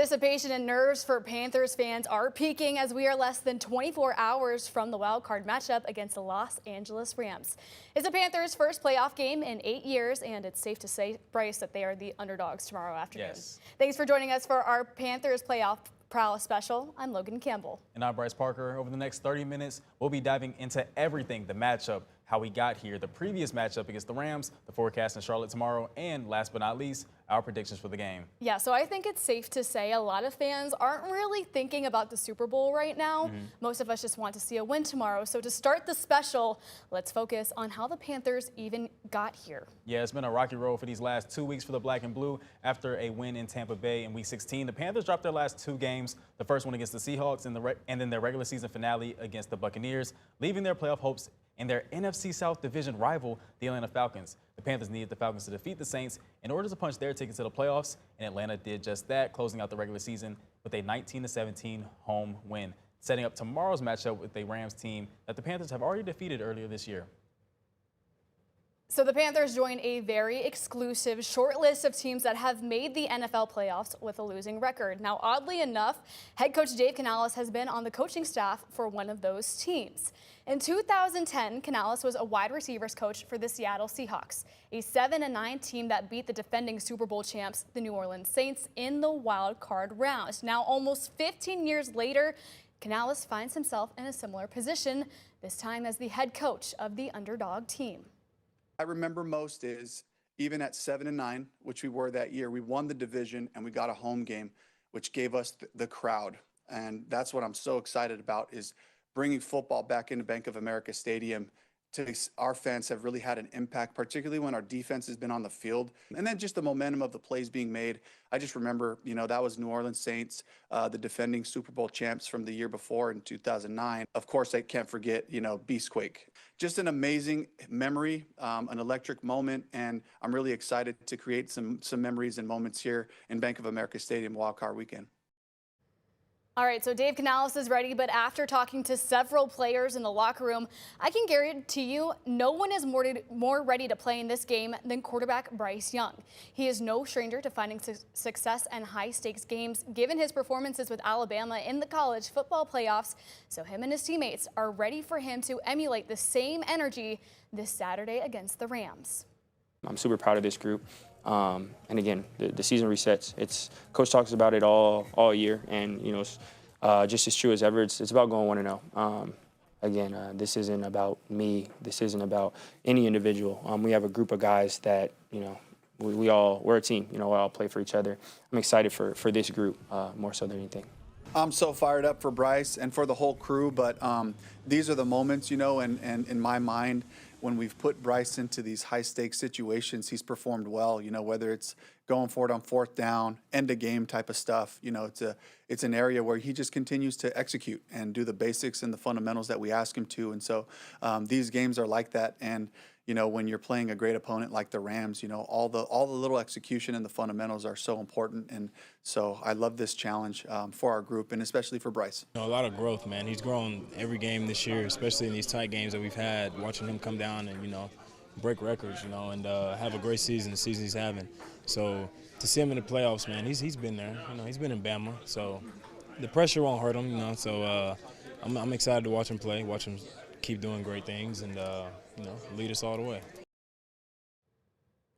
Anticipation and nerves for Panthers fans are peaking as we are less than 24 hours from the wild card matchup against the Los Angeles Rams. It's the Panthers' first playoff game in 8 years, and it's safe to say, Bryce, that they are the underdogs tomorrow afternoon. Yes. Thanks for joining us for our Panthers playoff Prowl special. I'm Logan Campbell. And I'm Bryce Parker. Over the next 30 minutes, we'll be diving into everything: the matchup, how we got here, the previous matchup against the Rams, the forecast in Charlotte tomorrow, and last but not least, our predictions for the game. Yeah, so I think it's safe to say a lot of fans aren't really thinking about the Super Bowl right now. Most of us just want to see a win tomorrow. So to start the special, let's focus on how the Panthers even got here. Yeah, it's been a rocky road for these last 2 weeks for the Black and Blue. After a win in Tampa Bay in Week 16, the Panthers dropped their last 2 games, the first one against the Seahawks and then their regular season finale against the Buccaneers, leaving their playoff hopes in their NFC South division rival, the Atlanta Falcons. The Panthers needed the Falcons to defeat the Saints in order to punch their ticket to the playoffs, and Atlanta did just that, closing out the regular season with a 19-17 home win, setting up tomorrow's matchup with a Rams team that the Panthers have already defeated earlier this year. So the Panthers join a very exclusive short list of teams that have made the NFL playoffs with a losing record. Now, oddly enough, head coach Dave Canales has been on the coaching staff for one of those teams. In 2010, Canales was a wide receivers coach for the Seattle Seahawks, a 7-9 team that beat the defending Super Bowl champs, the New Orleans Saints, in the wild card round. Now, almost 15 years later, Canales finds himself in a similar position, this time as the head coach of the underdog team. I remember most is even at 7-9, which we were that year, we won the division and we got a home game, which gave us the crowd. And that's what I'm so excited about, is bringing football back into Bank of America Stadium. Our fans have really had an impact, particularly when our defense has been on the field. And then just the momentum of the plays being made. I just remember, that was New Orleans Saints, the defending Super Bowl champs from the year before in 2009. Of course, I can't forget, Beastquake. Just an amazing memory, an electric moment, and I'm really excited to create some memories and moments here in Bank of America Stadium Wildcard Weekend. All right, so Dave Canales is ready, but after talking to several players in the locker room, I can guarantee you no one is more ready to play in this game than quarterback Bryce Young. He is no stranger to finding success and high-stakes games, given his performances with Alabama in the college football playoffs. So him and his teammates are ready for him to emulate the same energy this Saturday against the Rams. I'm super proud of this group. And again, the season resets. Coach talks about it all year, and it's just as true as ever. It's about going 1-0. Again, this isn't about me. This isn't about any individual. We have a group of guys that we're a team. We all play for each other. I'm excited for this group more so than anything. I'm so fired up for Bryce and for the whole crew, but these are the moments, and in my mind, when we've put Bryce into these high-stakes situations, he's performed well, whether it's going for it on 4th down, end-of-game type of stuff. It's an area where he just continues to execute and do the basics and the fundamentals that we ask him to. And so these games are like that. And, when you're playing a great opponent like the Rams, all the little execution and the fundamentals are so important. And so I love this challenge for our group and especially for Bryce. A lot of growth, man. He's grown every game this year, especially in these tight games that we've had, watching him come down and, break records, and have a great season, the season he's having. So to see him in the playoffs, man, he's been there. He's been in Bama. So the pressure won't hurt him, so I'm excited to watch him play, watch him keep doing great things, and lead us all the way.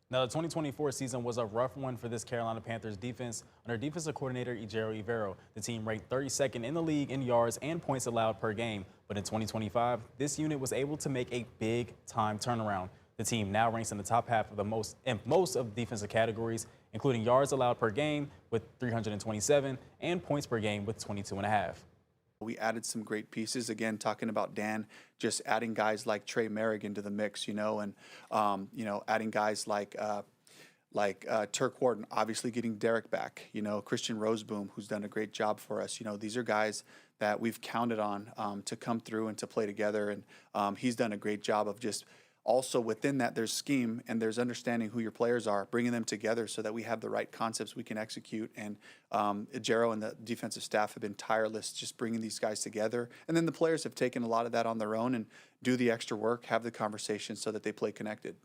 Now, the 2024 season was a rough one for this Carolina Panthers defense. Under defensive coordinator Ejiro Evero, the team ranked 32nd in the league in yards and points allowed per game. But in 2025, this unit was able to make a big-time turnaround. The team now ranks in the top half of most of defensive categories, including yards allowed per game with 327 and points per game with 22.5. We added some great pieces. Again, talking about Dan, just adding guys like Trey Merrick into the mix, and adding guys like Turk Wharton, obviously getting Derek back. Christian Roseboom, who's done a great job for us. These are guys that we've counted on to come through and to play together, and he's done a great job of just. Also within that, there's scheme and there's understanding who your players are, bringing them together so that we have the right concepts we can execute. And Ejiro and the defensive staff have been tireless just bringing these guys together. And then the players have taken a lot of that on their own and do the extra work, have the conversation so that they play connected.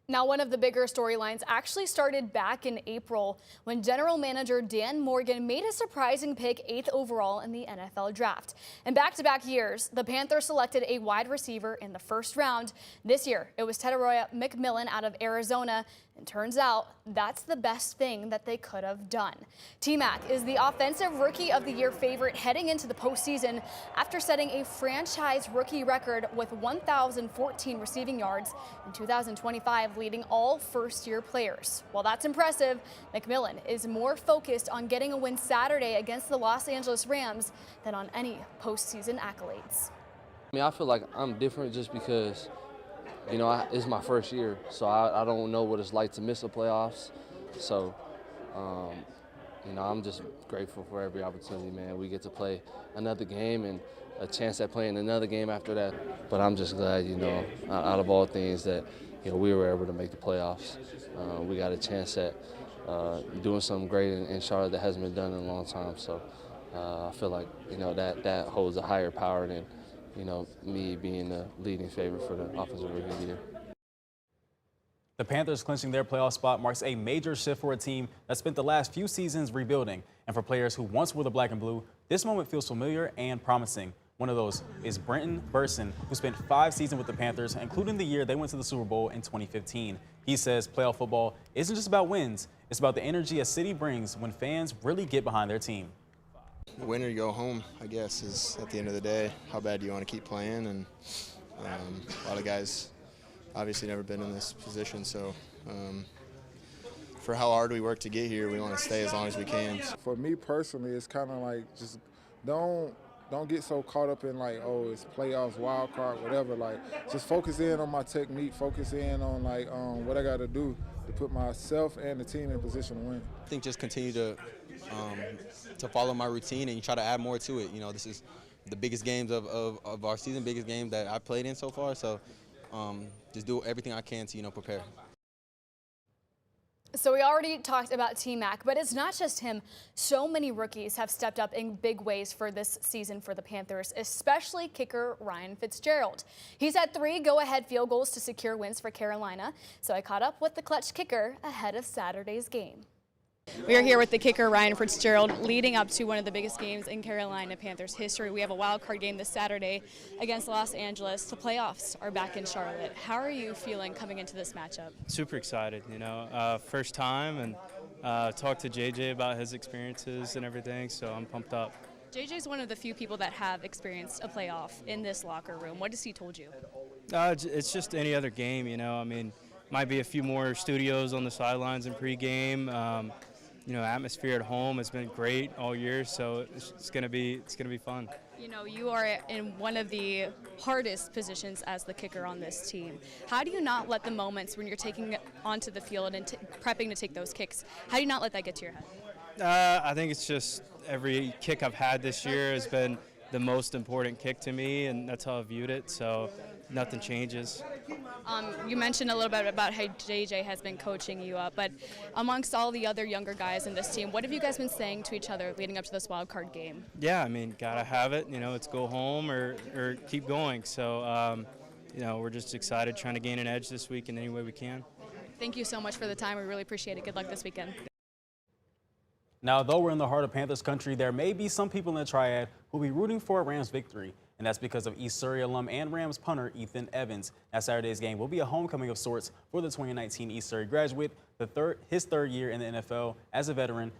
Now, one of the bigger storylines actually started back in April when general manager Dan Morgan made a surprising pick 8th overall in the NFL draft. In back-to-back years, the Panthers selected a wide receiver in the first round. This year, it was Teteroya McMillan out of Arizona. And turns out that's the best thing that they could have done. T-Mac is the Offensive Rookie of the Year favorite heading into the postseason after setting a franchise rookie record with 1,014 receiving yards in 2025, leading all first-year players. While that's impressive, McMillan is more focused on getting a win Saturday against the Los Angeles Rams than on any postseason accolades. I feel like I'm different just because, it's my first year, so I don't know what it's like to miss the playoffs. So, I'm just grateful for every opportunity, man. We get to play another game and a chance at playing another game after that. But I'm just glad, out of all things that, we were able to make the playoffs. We got a chance at doing something great in Charlotte that hasn't been done in a long time. So I feel like, that holds a higher power than, me being the leading favorite for the Offensive Rookie of the Year. The Panthers clinching their playoff spot marks a major shift for a team that spent the last few seasons rebuilding. And for players who once wore the black and blue, this moment feels familiar and promising. One of those is Brenton Burson, who spent 5 seasons with the Panthers, including the year they went to the Super Bowl in 2015. He says playoff football isn't just about wins, it's about the energy a city brings when fans really get behind their team. Win or go home, I guess, is at the end of the day how bad do you want to keep playing. And a lot of guys obviously never been in this position, so for how hard we work to get here, we want to stay as long as we can. For me personally, it's kind of like just don't get so caught up in like, oh, it's playoffs, wild card, whatever. Like, just focus in on my technique, focus in on like what I got to do to put myself and the team in position to win. I think just continue to follow my routine and try to add more to it. This is the biggest games of our season, biggest game that I played in so far. So just do everything I can to prepare. So we already talked about T-Mac, but it's not just him. So many rookies have stepped up in big ways for this season for the Panthers, especially kicker Ryan Fitzgerald. He's had 3 go-ahead field goals to secure wins for Carolina, so I caught up with the clutch kicker ahead of Saturday's game. We are here with the kicker, Ryan Fitzgerald, leading up to one of the biggest games in Carolina Panthers history. We have a wild card game this Saturday against Los Angeles. The playoffs are back in Charlotte. How are you feeling coming into this matchup? Super excited, first time, and talked to JJ about his experiences and everything, so I'm pumped up. JJ's one of the few people that have experienced a playoff in this locker room. What has he told you? It's just any other game, might be a few more studios on the sidelines in pregame. Atmosphere at home has been great all year, so it's gonna be fun. You are in one of the hardest positions as the kicker on this team. How do you not let the moments when you're taking onto the field and prepping to take those kicks, how do you not let that get to your head? I think it's just every kick I've had this year has been the most important kick to me, and that's how I viewed it, so nothing changes. You mentioned a little bit about how JJ has been coaching you up, but amongst all the other younger guys in this team, what have you guys been saying to each other leading up to this wild card game? Yeah, gotta have it. It's go home or keep going. So, we're just excited, trying to gain an edge this week in any way we can. Thank you so much for the time. We really appreciate it. Good luck this weekend. Now, though we're in the heart of Panthers country, there may be some people in the triad who'll be rooting for a Rams victory. And that's because of East Surrey alum and Rams punter Ethan Evans. Now, Saturday's game will be a homecoming of sorts for the 2019 East Surrey graduate, his third year in the NFL as a veteran.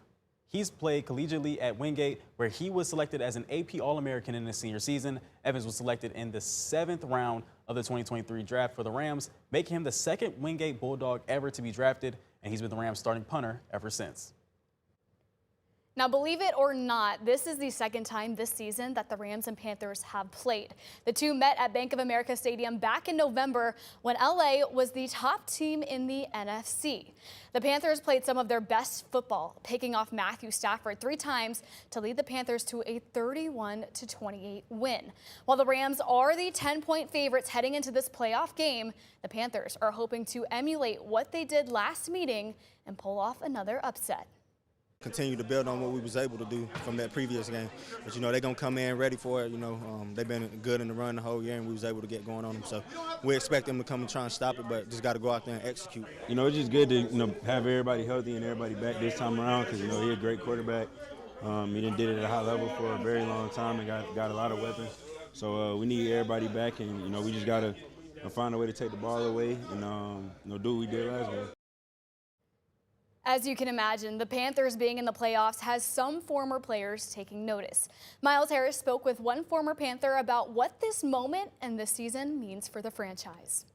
He's played collegiately at Wingate, where he was selected as an AP All-American in his senior season. Evans was selected in the 7th round of the 2023 draft for the Rams, making him the 2nd Wingate Bulldog ever to be drafted, and he's been the Rams' starting punter ever since. Now, believe it or not, this is the 2nd time this season that the Rams and Panthers have played. The two met at Bank of America Stadium back in November when LA was the top team in the NFC. The Panthers played some of their best football, picking off Matthew Stafford 3 times to lead the Panthers to a 31-28 win. While the Rams are the 10-point favorites heading into this playoff game, the Panthers are hoping to emulate what they did last meeting and pull off another upset. Continue to build on what we was able to do from that previous game. But, you know, they're going to come in ready for it. You know, they've been good in the run the whole year, and we was able to get going on them. So we expect them to come and try and stop it, but just got to go out there and execute. You know, it's just good to, you know, have everybody healthy and everybody back this time around because, you know, he's a great quarterback. He did it at a high level for a very long time and got a lot of weapons. So we need everybody back, and, you know, we just got to find a way to take the ball away and, you know, do what we did last game. As you can imagine, the Panthers being in the playoffs has some former players taking notice. Miles Harris spoke with one former Panther about what this moment and this season means for the franchise.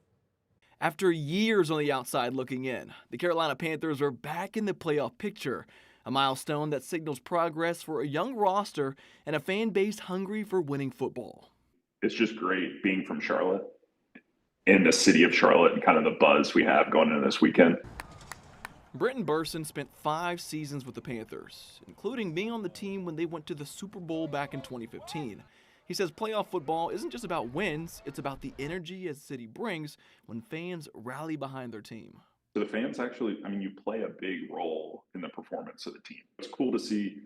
After years on the outside looking in, the Carolina Panthers are back in the playoff picture, a milestone that signals progress for a young roster and a fan base hungry for winning football. It's just great being from Charlotte, in the city of Charlotte, and kind of the buzz we have going into this weekend. Brenton Burson spent 5 seasons with the Panthers, including being on the team when they went to the Super Bowl back in 2015. He says playoff football isn't just about wins, it's about the energy a city brings when fans rally behind their team. So the fans actually, I mean, you play a big role in the performance of the team. It's cool to see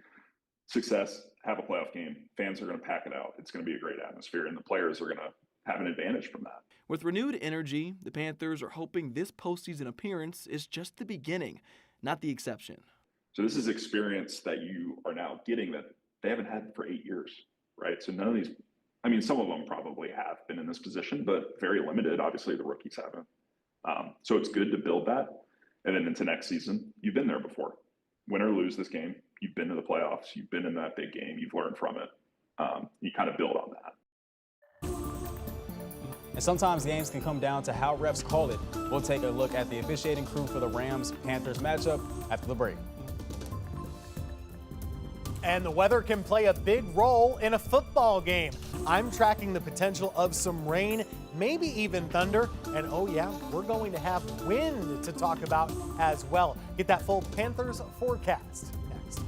success, have a playoff game. Fans are going to pack it out. It's going to be a great atmosphere, and the players are going to have an advantage from that. With renewed energy, the Panthers are hoping this postseason appearance is just the beginning, not the exception. So this is experience that you are now getting that they haven't had for 8 years, right? So none of these, I mean, some of them probably have been in this position, but very limited. Obviously, the rookies haven't. So it's good to build that. And then into next season, you've been there before. Win or lose this game, you've been to the playoffs, you've been in that big game, you've learned from it. You kind of build on that. And sometimes games can come down to how refs call it. We'll take a look at the officiating crew for the Rams-Panthers matchup after the break. And the weather can play a big role in a football game. I'm tracking the potential of some rain, maybe even thunder. And oh yeah, we're going to have wind to talk about as well. Get that full Panthers forecast next.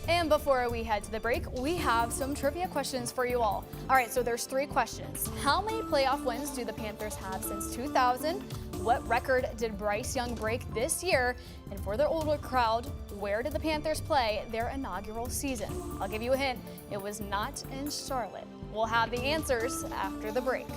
And before we head to the break, we have some trivia questions for you all. All right, so there's 3 questions. How many playoff wins do the Panthers have since 2000? What record did Bryce Young break this year? And for the older crowd, where did the Panthers play their inaugural season? I'll give you a hint, it was not in Charlotte. We'll have the answers after the break.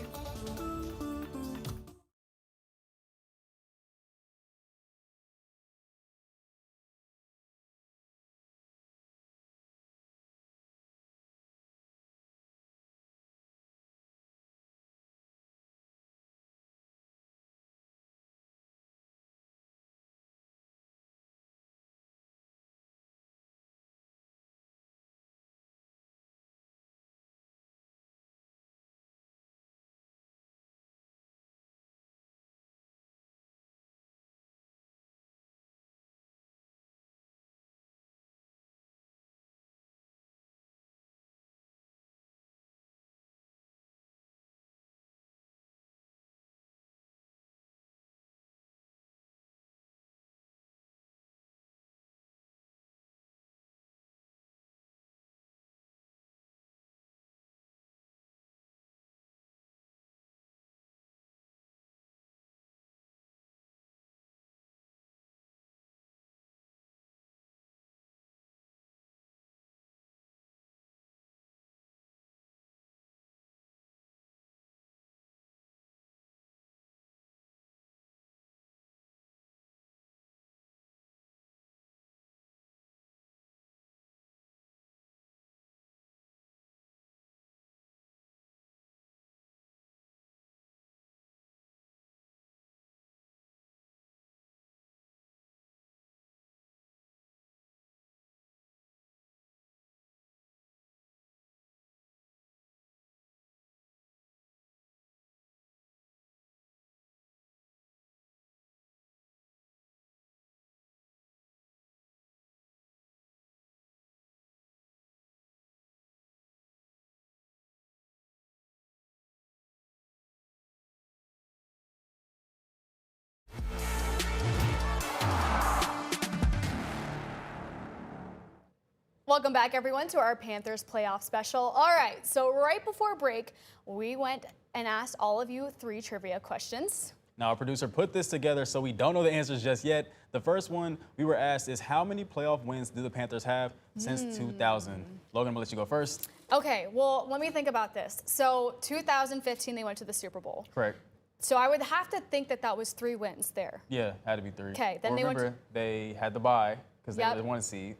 Welcome back, everyone, to our Panthers playoff special. All right, so right before break, we went and asked all of you 3 trivia questions. Now, our producer put this together, so we don't know the answers just yet. The first one we were asked is, how many playoff wins do the Panthers have since 2000? Logan, I'm going to let you go first. Okay, well, let me think about this. So 2015, they went to the Super Bowl. Correct. So I would have to think that that was 3 wins there. Yeah, had to be 3. Okay, then well, remember, they had the bye because they Yep. were the 1 seed.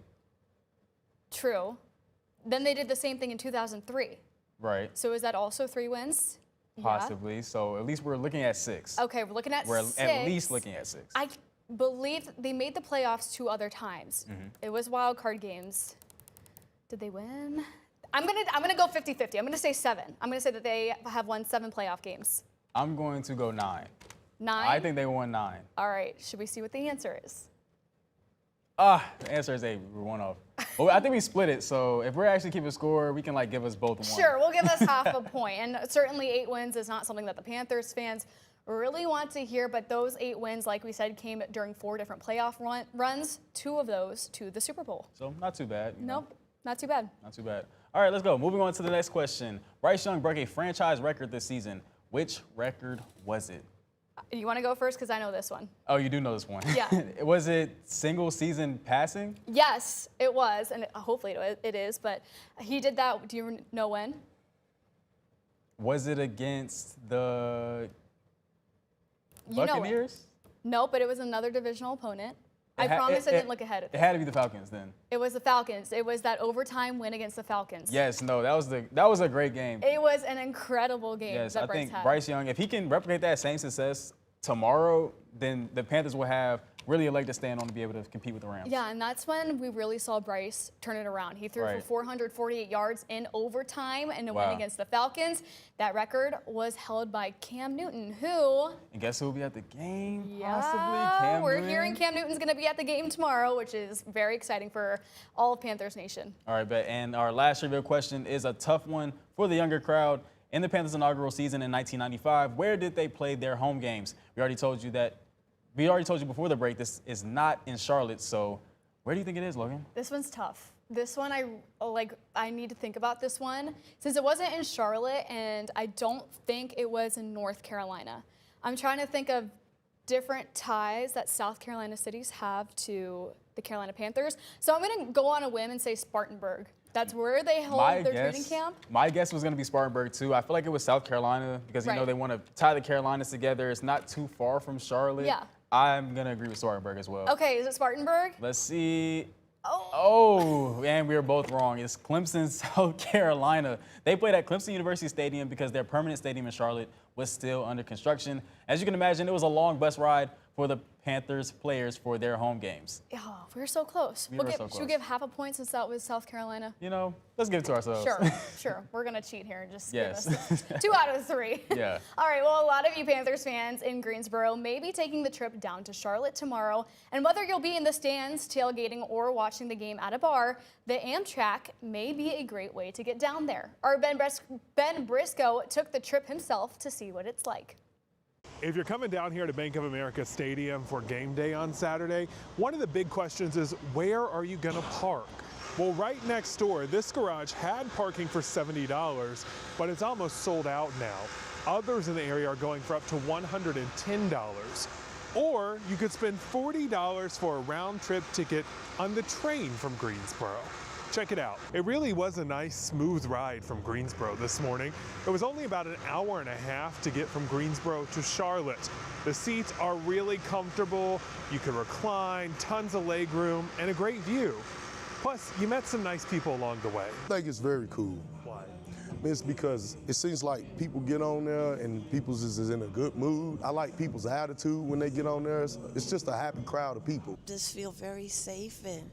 True. Then they did the same thing in 2003. Right. So is that also 3 wins? Possibly. Yeah. So at least we're looking at 6. Okay, we're looking at 6. We're at least looking at 6. I believe they made the playoffs 2 other times. It was wild card games. Did they win? I'm gonna go 50-50. I'm gonna say 7. I'm gonna say that they have won 7 playoff games. I'm going to go 9. 9? I think they won 9. All right, should we see what the answer is? The answer is 8. We're 1 off. Well, I think we split it, so if we're actually keeping score, we can like give us both 1. Sure, we'll give us half a point. And certainly 8 wins is not something that the Panthers fans really want to hear, but those 8 wins, like we said, came during 4 different playoff runs, 2 of those to the Super Bowl. So not too bad. Nope, not too bad. Not too bad. All right, let's go. Moving on to the next question. Bryce Young broke a franchise record this season. Which record was it? You want to go first? Because I know this one. Oh, you do know this one. Yeah. Was it single season passing? Yes, it was, and hopefully it is, but he did that. Do you know when? Was it against the You know Buccaneers? it. No, but it was another divisional opponent. I promise I didn't look ahead at this. It had to be the Falcons then. It was the Falcons. It was that overtime win against the Falcons. Yes, no, that was a great game. It was an incredible game Yes, that I Bryce think had. Bryce Young, if he can replicate that same success tomorrow, then the Panthers will have really a leg to stand on to be able to compete with the Rams. Yeah, and that's when we really saw Bryce turn it around. He threw for 448 yards in overtime in a win against the Falcons. That record was held by Cam Newton, who... And guess who will be at the game, yeah, possibly? Cam we're Newton. hearing Cam Newton's going to be at the game tomorrow, which is very exciting for all of Panthers Nation. All right, and our last trivia question is a tough one for the younger crowd. In the Panthers' inaugural season in 1995, where did they play their home games? We already told you before the break, this is not in Charlotte, so where do you think it is, Logan? This one's tough. This one, I need to think about this one. Since it wasn't in Charlotte, and I don't think it was in North Carolina. I'm trying to think of different ties that South Carolina cities have to the Carolina Panthers. So I'm going to go on a whim and say Spartanburg. That's where they hold their training camp? My guess was going to be Spartanburg, too. I feel like it was South Carolina because, you know, they want to tie the Carolinas together. It's not too far from Charlotte. Yeah. I'm going to agree with Spartanburg as well. Okay, is it Spartanburg? Let's see. Oh, and we were both wrong. It's Clemson, South Carolina. They played at Clemson University Stadium because their permanent stadium in Charlotte was still under construction. As you can imagine, it was a long bus ride for the Panthers players for their home games. Oh, we were so close. Should we give half a point since that was South Carolina? You know, let's give it to ourselves. Sure. We're going to cheat here and just Yes. give us 2 out of 3. Yeah. All right, well, a lot of you Panthers fans in Greensboro may be taking the trip down to Charlotte tomorrow. And whether you'll be in the stands, tailgating, or watching the game at a bar, the Amtrak may be a great way to get down there. Our Ben Briscoe took the trip himself to see what it's like. If you're coming down here to Bank of America Stadium for game day on Saturday, one of the big questions is, where are you going to park? Well, right next door, this garage had parking for $70, but it's almost sold out now. Others in the area are going for up to $110. Or you could spend $40 for a round-trip ticket on the train from Greensboro. Check it out. It really was a nice, smooth ride from Greensboro this morning. It was only about an hour and a half to get from Greensboro to Charlotte. The seats are really comfortable. You can recline, tons of legroom, and a great view. Plus, you met some nice people along the way. I think it's very cool. Why? It's because it seems like people get on there and people is in a good mood. I like people's attitude when they get on there. It's just a happy crowd of people. Just feel very safe and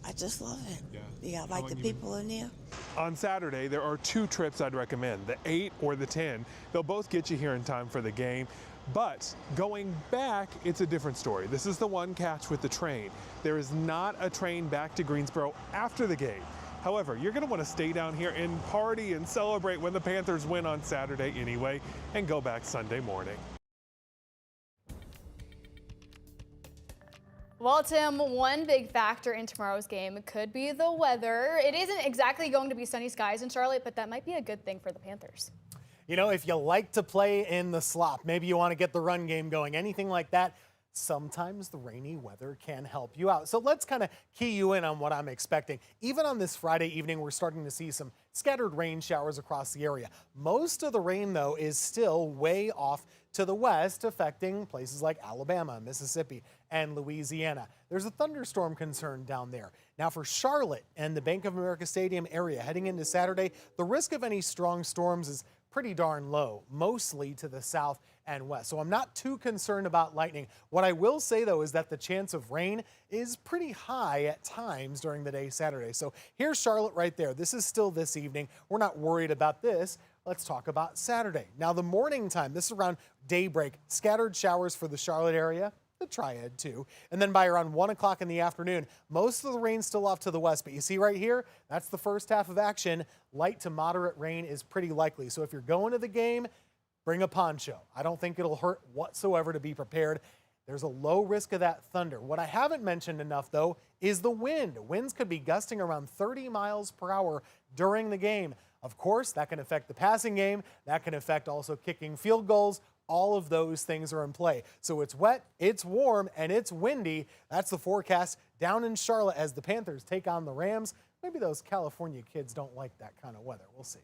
I just love it. Yeah, I like the people in there. On Saturday, there are 2 trips I'd recommend, the 8 or the 10. They'll both get you here in time for the game. But going back, it's a different story. This is the one catch with the train. There is not a train back to Greensboro after the game. However, you're going to want to stay down here and party and celebrate when the Panthers win on Saturday anyway, and go back Sunday morning. Well, Tim, one big factor in tomorrow's game could be the weather. It isn't exactly going to be sunny skies in Charlotte, but that might be a good thing for the Panthers. You know, if you like to play in the slop, maybe you want to get the run game going, anything like that, sometimes the rainy weather can help you out. So let's kind of key you in on what I'm expecting. Even on this Friday evening, we're starting to see some scattered rain showers across the area. Most of the rain, though, is still way off to the west, affecting places like Alabama, Mississippi, and Louisiana. There's a thunderstorm concern down there. Now for Charlotte and the Bank of America Stadium area heading into Saturday, the risk of any strong storms is pretty darn low, mostly to the south and west. So I'm not too concerned about lightning. What I will say, though, is that the chance of rain is pretty high at times during the day Saturday. So here's Charlotte right there. This is still this evening. We're not worried about this. Let's talk about Saturday. Now the morning time, this is around daybreak, scattered showers for the Charlotte area, the Triad too. And then by around 1 o'clock in the afternoon, most of the rain still off to the west. But you see right here, that's the first half of action. Light to moderate rain is pretty likely. So if you're going to the game, bring a poncho. I don't think it'll hurt whatsoever to be prepared. There's a low risk of that thunder. What I haven't mentioned enough, though, is the wind. Winds could be gusting around 30 miles per hour during the game. Of course, that can affect the passing game. That can affect also kicking field goals. All of those things are in play. So it's wet, it's warm, and it's windy. That's the forecast down in Charlotte as the Panthers take on the Rams. Maybe those California kids don't like that kind of weather. We'll see.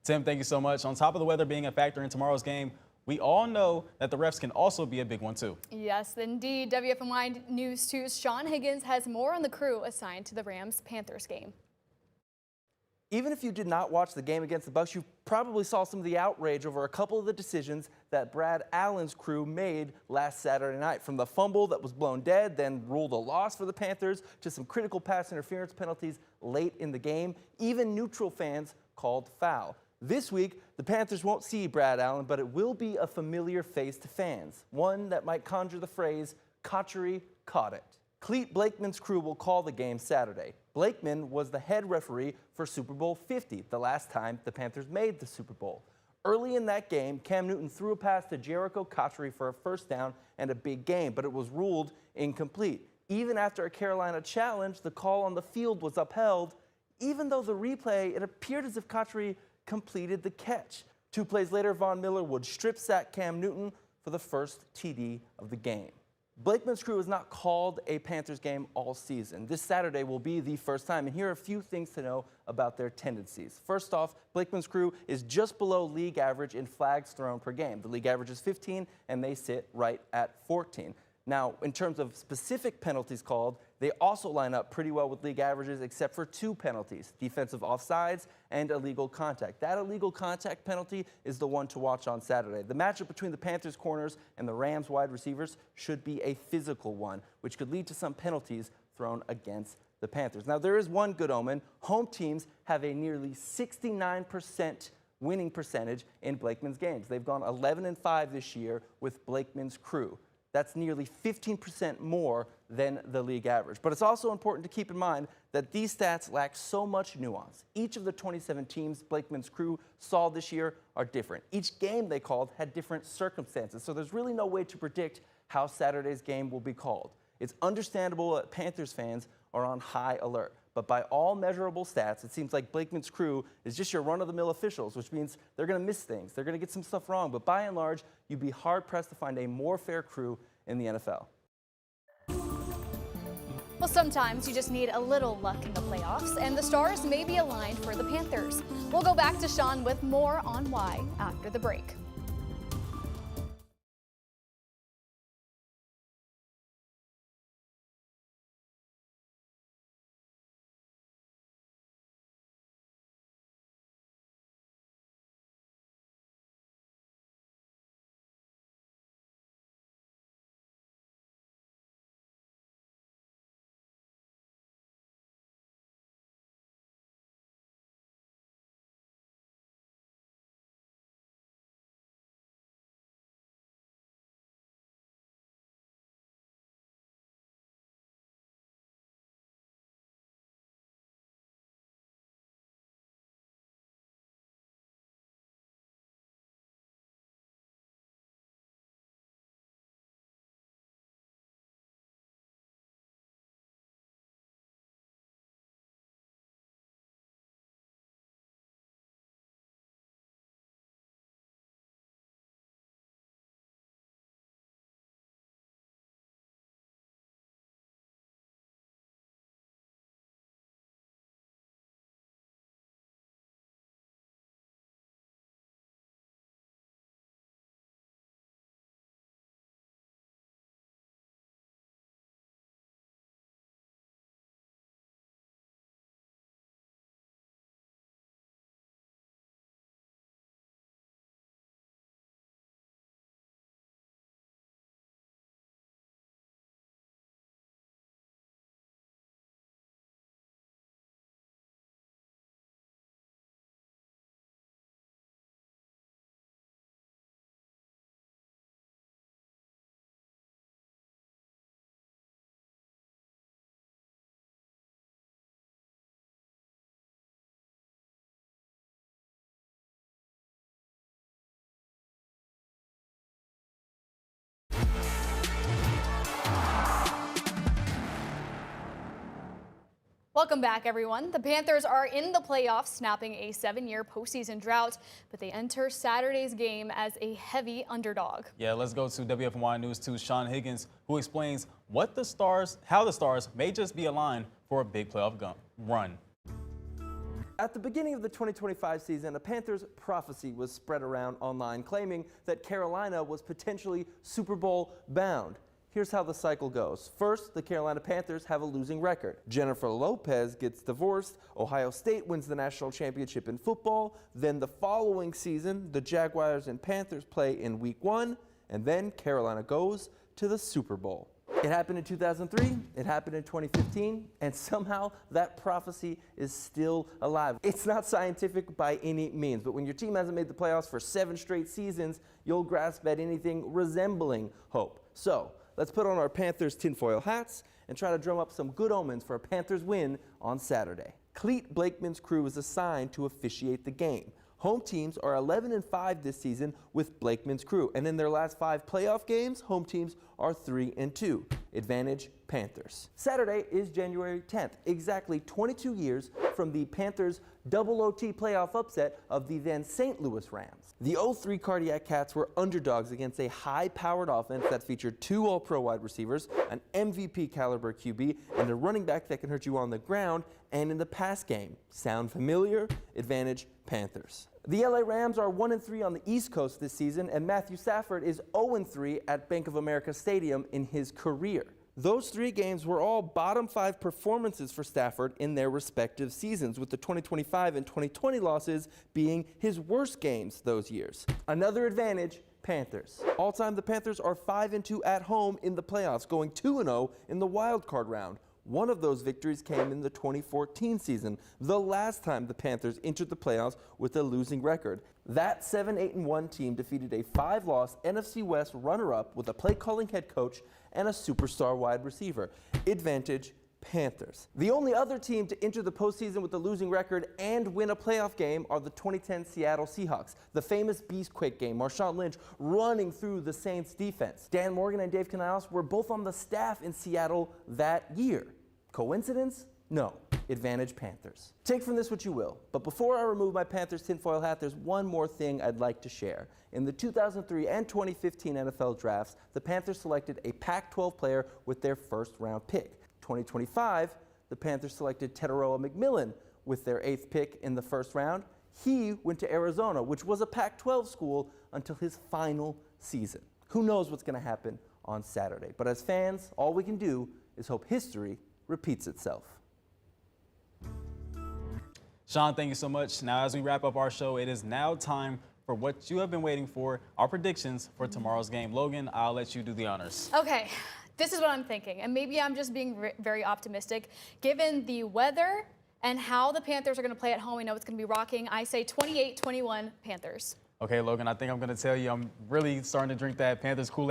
Tim, thank you so much. On top of the weather being a factor in tomorrow's game, we all know that the refs can also be a big one, too. Yes, indeed. WFMY News 2's Sean Higgins has more on the crew assigned to the Rams-Panthers game. Even if you did not watch the game against the Bucs, you probably saw some of the outrage over a couple of the decisions that Brad Allen's crew made last Saturday night. From the fumble that was blown dead, then ruled a loss for the Panthers, to some critical pass interference penalties late in the game. Even neutral fans called foul. This week, the Panthers won't see Brad Allen, but it will be a familiar face to fans. One that might conjure the phrase, "Cotchery caught it." Clete Blakeman's crew will call the game Saturday. Blakeman was the head referee for Super Bowl 50, the last time the Panthers made the Super Bowl. Early in that game, Cam Newton threw a pass to Jericho Cotchery for a first down and a big gain, but it was ruled incomplete. Even after a Carolina challenge, the call on the field was upheld. Even though the replay, it appeared as if Cotchery completed the catch. 2 plays later, Von Miller would strip sack Cam Newton for the first TD of the game. Blakeman's crew has not called a Panthers game all season. This Saturday will be the first time, and here are a few things to know about their tendencies. First off, Blakeman's crew is just below league average in flags thrown per game. The league average is 15, and they sit right at 14. Now, in terms of specific penalties called, they also line up pretty well with league averages except for 2 penalties, defensive offsides and illegal contact. That illegal contact penalty is the one to watch on Saturday. The matchup between the Panthers corners and the Rams wide receivers should be a physical one, which could lead to some penalties thrown against the Panthers. Now, there is one good omen. Home teams have a nearly 69% winning percentage in Blakeman's games. They've gone 11-5 this year with Blakeman's crew. That's nearly 15% more than the league average. But it's also important to keep in mind that these stats lack so much nuance. Each of the 27 teams Blakeman's crew saw this year are different. Each game they called had different circumstances, so there's really no way to predict how Saturday's game will be called. It's understandable that Panthers fans are on high alert. But by all measurable stats, it seems like Blakeman's crew is just your run-of-the-mill officials, which means they're going to miss things. They're going to get some stuff wrong. But by and large, you'd be hard-pressed to find a more fair crew in the NFL. Well, sometimes you just need a little luck in the playoffs, and the stars may be aligned for the Panthers. We'll go back to Sean with more on why after the break. Welcome back, everyone. The Panthers are in the playoffs, snapping a 7-year postseason drought, but they enter Saturday's game as a heavy underdog. Yeah, let's go to WFNY News 2's Sean Higgins, who explains how the Stars may just be aligned for a big playoff run. At the beginning of the 2025 season, a Panthers prophecy was spread around online claiming that Carolina was potentially Super Bowl bound. Here's how the cycle goes. First, the Carolina Panthers have a losing record. Jennifer Lopez gets divorced. Ohio State wins the national championship in football. Then the following season, the Jaguars and Panthers play in week 1, and then Carolina goes to the Super Bowl. It happened in 2003, it happened in 2015, and somehow that prophecy is still alive. It's not scientific by any means, but when your team hasn't made the playoffs for 7 straight seasons, you'll grasp at anything resembling hope. So, let's put on our Panthers tinfoil hats and try to drum up some good omens for a Panthers win on Saturday. Cleat Blakeman's crew is assigned to officiate the game. Home teams are 11-5 this season with Blakeman's crew, and in their last 5 playoff games, home teams are 3-2. Advantage Panthers. Saturday is January 10th, exactly 22 years from the Panthers' double OT playoff upset of the then St. Louis Rams. The 0-3 Cardiac Cats were underdogs against a high-powered offense that featured 2 All-Pro wide receivers, an MVP caliber QB, and a running back that can hurt you on the ground and in the pass game. Sound familiar? Advantage Panthers. The LA Rams are 1-3 on the East Coast this season, and Matthew Stafford is 0-3 at Bank of America Stadium in his career. Those 3 games were all bottom 5 performances for Stafford in their respective seasons, with the 2025 and 2020 losses being his worst games those years. Another advantage, Panthers. All-time, the Panthers are 5-2 at home in the playoffs, going 2-0 in the wild card round. One of those victories came in the 2014 season, the last time the Panthers entered the playoffs with a losing record. That 7-8-1 team defeated a 5-loss NFC West runner-up with a play-calling head coach and a superstar wide receiver. Advantage Panthers. The only other team to enter the postseason with a losing record and win a playoff game are the 2010 Seattle Seahawks. The famous Beastquake game, Marshawn Lynch running through the Saints defense. Dan Morgan and Dave Canales were both on the staff in Seattle that year. Coincidence? No. Advantage Panthers. Take from this what you will, but before I remove my Panthers tinfoil hat, there's one more thing I'd like to share. In the 2003 and 2015 NFL drafts, the Panthers selected a Pac-12 player with their first-round pick. 2025, the Panthers selected Teteroa McMillan with their 8th pick in the first round. He went to Arizona, which was a Pac-12 school, until his final season. Who knows what's going to happen on Saturday? But as fans, all we can do is hope history repeats itself. Sean, thank you so much. Now, as we wrap up our show, it is now time for what you have been waiting for, our predictions for tomorrow's game. Logan, I'll let you do the honors. Okay. This is what I'm thinking, and maybe I'm just being very optimistic. Given the weather and how the Panthers are going to play at home, we know it's going to be rocking. I say 28-21 Panthers. Okay, Logan, I think I'm going to tell you I'm really starting to drink that Panthers Kool-Aid.